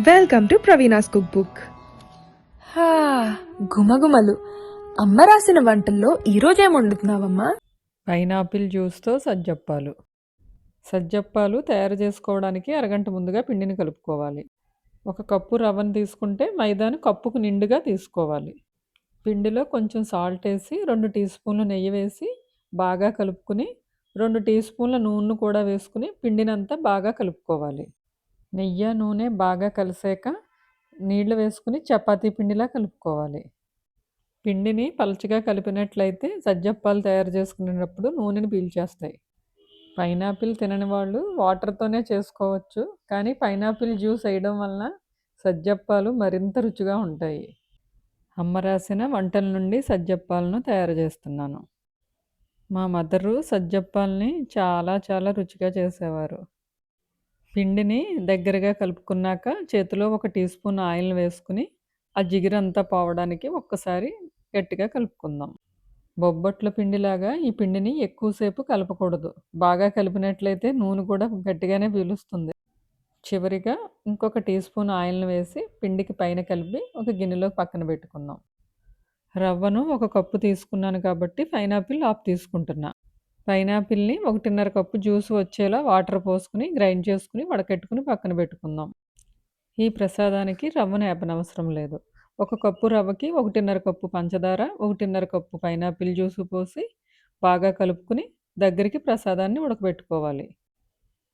Welcome to Praveena's cook book. హా, గుమగుమలు. అమ్మ రాసిన వంటల్లో ఈరోజు ఏం వండుతున్నావమ్మా? పైనాపిల్ జ్యూస్తో సజ్జప్పాలు. సజ్జప్పాలు తయారు చేసుకోవడానికి అరగంట ముందుగా పిండిని కలుపుకోవాలి. 1 కప్పు రవ్వను తీసుకుంటే మైదాను కప్పుకు నిండుగా తీసుకోవాలి. పిండిలో కొంచెం సాల్ట్ వేసి 2 టీ స్పూన్లు నెయ్యి వేసి బాగా కలుపుకుని 2 టీ స్పూన్ల నూనె కూడా వేసుకుని పిండినంతా బాగా కలుపుకోవాలి. నెయ్యి నూనె బాగా కలిసాక నీళ్లు వేసుకుని చపాతీ పిండిలా కలుపుకోవాలి. పిండిని పలచగా కలిపినట్లయితే సజ్జప్పాలు తయారు చేసుకునేటప్పుడు నూనెని పీల్చేస్తాయి. పైనాపిల్ తినని వాళ్ళు వాటర్తోనే చేసుకోవచ్చు, కానీ పైనాపిల్ జ్యూస్ వేయడం వలన సజ్జప్పాలు మరింత రుచిగా ఉంటాయి. అమ్మ రాసిన వంటల నుండి సజ్జప్పాలను తయారు చేస్తున్నాను. మా మదరు సజ్జప్పాలని చాలా చాలా రుచిగా చేసేవారు. పిండిని దగ్గరగా కలుపుకున్నాక చేతిలో 1 టీ స్పూన్ ఆయిల్ వేసుకుని ఆ జిగురంతా పోవడానికి ఒక్కసారి గట్టిగా కలుపుకుందాం. బొబ్బట్ల పిండిలాగా ఈ పిండిని ఎక్కువసేపు కలపకూడదు. బాగా కలిపినట్లయితే నూనె కూడా గట్టిగానే పీలుస్తుంది. చివరిగా ఇంకొక టీ స్పూన్ ఆయిల్ని వేసి పిండికి పైన కలిపి ఒక గిన్నెలో పక్కన పెట్టుకుందాం. రవ్వను 1 కప్పు తీసుకున్నాను కాబట్టి పైనాపిల్ హాఫ్ తీసుకుంటున్నా. పైనాపిల్ని 1.5 కప్పు జ్యూస్ వచ్చేలా వాటర్ పోసుకుని గ్రైండ్ చేసుకుని వడకెట్టుకుని పక్కన పెట్టుకుందాం. ఈ ప్రసాదానికి రవ్వను ఏపనవసరం లేదు. 1 కప్పు రవ్వకి 1.5 కప్పు పంచదార, 1.5 కప్పు పైనాపిల్ జ్యూసు పోసి బాగా కలుపుకుని దగ్గరికి ప్రసాదాన్ని ఉడకబెట్టుకోవాలి.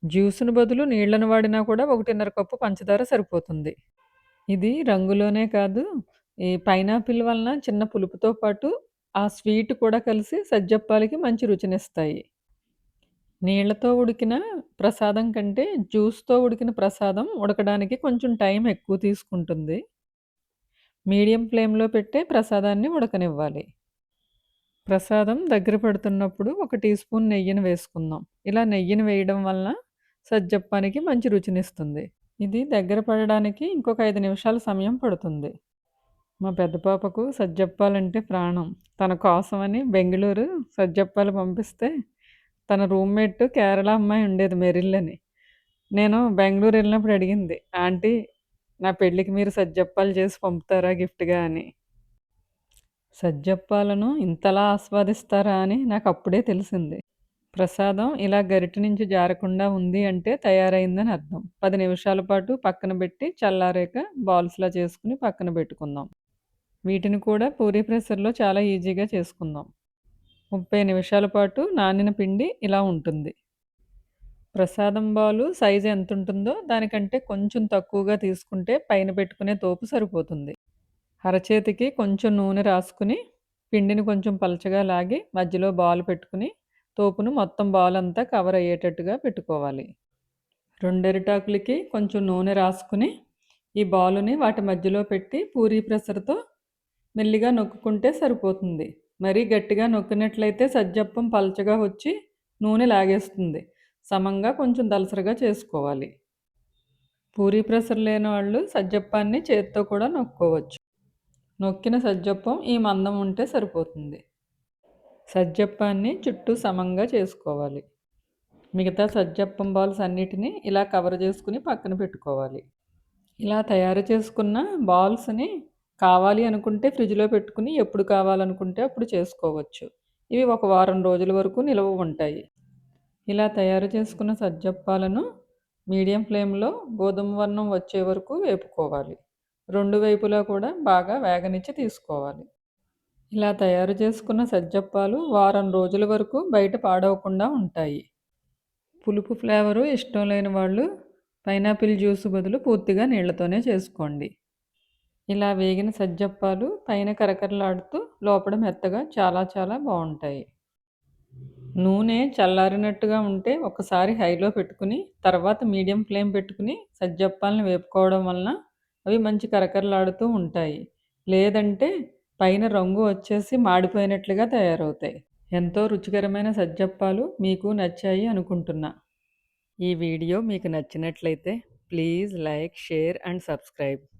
జ్యూసును బదులు నీళ్లను వాడినా కూడా 1.5 కప్పు పంచదార సరిపోతుంది. ఇది రంగులోనే కాదు, ఈ పైనాపిల్ వలన చిన్న పులుపుతో పాటు ఆ స్వీట్ కూడా కలిసి సజ్జప్పాలకి మంచి రుచినిస్తాయి. నీళ్లతో ఉడికిన ప్రసాదం కంటే జ్యూస్తో ఉడికిన ప్రసాదం ఉడకడానికి కొంచెం టైం ఎక్కువ తీసుకుంటుంది. మీడియం ఫ్లేమ్లో పెట్టే ప్రసాదాన్ని ఉడకనివ్వాలి. ప్రసాదం దగ్గర పడుతున్నప్పుడు 1 టీ స్పూన్ నెయ్యిని వేసుకుందాం. ఇలా నెయ్యిని వేయడం వలన సజ్జప్పానికి మంచి రుచినిస్తుంది. ఇది దగ్గర పడడానికి ఇంకొక 5 నిమిషాల సమయం పడుతుంది. మా పెద్ద పాపకు సజ్జప్పాలంటే ప్రాణం. తన కోసమని బెంగళూరు సజ్జప్పాలు పంపిస్తే తన రూమ్మేట్ కేరళ అమ్మాయి ఉండేది, మెరిల్ అని. నేను బెంగళూరు వెళ్ళినప్పుడు అడిగింది, ఆంటీ నా పెళ్ళికి మీరు సజ్జప్పాలు చేసి పంపుతారా గిఫ్ట్గా అని. సజ్జప్పాలను ఇంతలా ఆస్వాదిస్తారా అని నాకు అప్పుడే తెలిసింది. ప్రసాదం ఇలా గరిటె నుంచి జారకుండా ఉంది అంటే తయారైందని అర్థం. 10 నిమిషాల పాటు పక్కన పెట్టి చల్లారాక బాల్స్లా చేసుకుని పక్కన పెట్టుకుందాం. వీటిని కూడా పూరీ ప్రెషర్లో చాలా ఈజీగా చేసుకుందాం. 30 నిమిషాల పాటు నానిన పిండి ఇలా ఉంటుంది. ప్రసాదం బాలు సైజు ఎంత ఉంటుందో దానికంటే కొంచెం తక్కువగా తీసుకుంటే పైన పెట్టుకునే తోపు సరిపోతుంది. అరచేతికి కొంచెం నూనె రాసుకుని పిండిని కొంచెం పలచగా లాగి మధ్యలో బాల్ పెట్టుకుని తోపును మొత్తం బాల్ అంతా కవర్ అయ్యేటట్టుగా పెట్టుకోవాలి. 2 అరిటాకులకి కొంచెం నూనె రాసుకుని ఈ బాలుని వాటి మధ్యలో పెట్టి పూరీ ప్రెషర్తో మెల్లిగా నొక్కుంటే సరిపోతుంది. మరీ గట్టిగా నొక్కినట్లయితే సజ్జప్పం పలచగా వచ్చి నూనె లాగేస్తుంది. సమంగా కొంచెం దలసరిగా చేసుకోవాలి. పూరీ ప్రెషర్ లేని వాళ్ళు సజ్జప్పాన్ని చేత్తో కూడా నొక్కోవచ్చు. నొక్కిన సజ్జప్పం ఈ మందం ఉంటే సరిపోతుంది. సజ్జప్పాన్ని చుట్టూ సమంగా చేసుకోవాలి. మిగతా సజ్జప్పం బాల్స్ అన్నిటినీ ఇలా కవర్ చేసుకుని పక్కన పెట్టుకోవాలి. ఇలా తయారు చేసుకున్న బాల్స్ని కావాలి అనుకుంటే ఫ్రిడ్జ్లో పెట్టుకుని ఎప్పుడు కావాలనుకుంటే అప్పుడు చేసుకోవచ్చు. ఇవి 1 వారం రోజుల వరకు నిల్వ ఉంటాయి. ఇలా తయారు చేసుకున్న సజ్జప్పాలను మీడియం ఫ్లేమ్లో గోధుమ వర్ణం వచ్చే వరకు వేపుకోవాలి. 2 వైపులా కూడా బాగా వేగనిచ్చి తీసుకోవాలి. ఇలా తయారు చేసుకున్న సజ్జప్పాలు వారం రోజుల వరకు బయట పాడవకుండా ఉంటాయి. పులుపు ఫ్లేవరు ఇష్టం లేని వాళ్ళు పైనాపిల్ జ్యూస్ బదులు పూర్తిగా నీళ్లతోనే చేసుకోండి. ఇలా వేగిన సజ్జప్పాలు పైన కరకరలాడుతూ లోపల మెత్తగా చాలా చాలా బాగుంటాయి. నూనె చల్లారినట్టుగా ఉంటే ఒకసారి హైలో పెట్టుకుని తర్వాత మీడియం ఫ్లేమ్ పెట్టుకుని సజ్జప్పాలను వేపుకోవడం వలన అవి మంచి కరకరలాడుతూ ఉంటాయి. లేదంటే పైన రంగు వచ్చేసి మాడిపోయినట్లుగా తయారవుతాయి. ఎంతో రుచికరమైన సజ్జప్పాలు మీకు నచ్చాయి అనుకుంటున్నా. ఈ వీడియో మీకు నచ్చినట్లయితే please like, share and subscribe.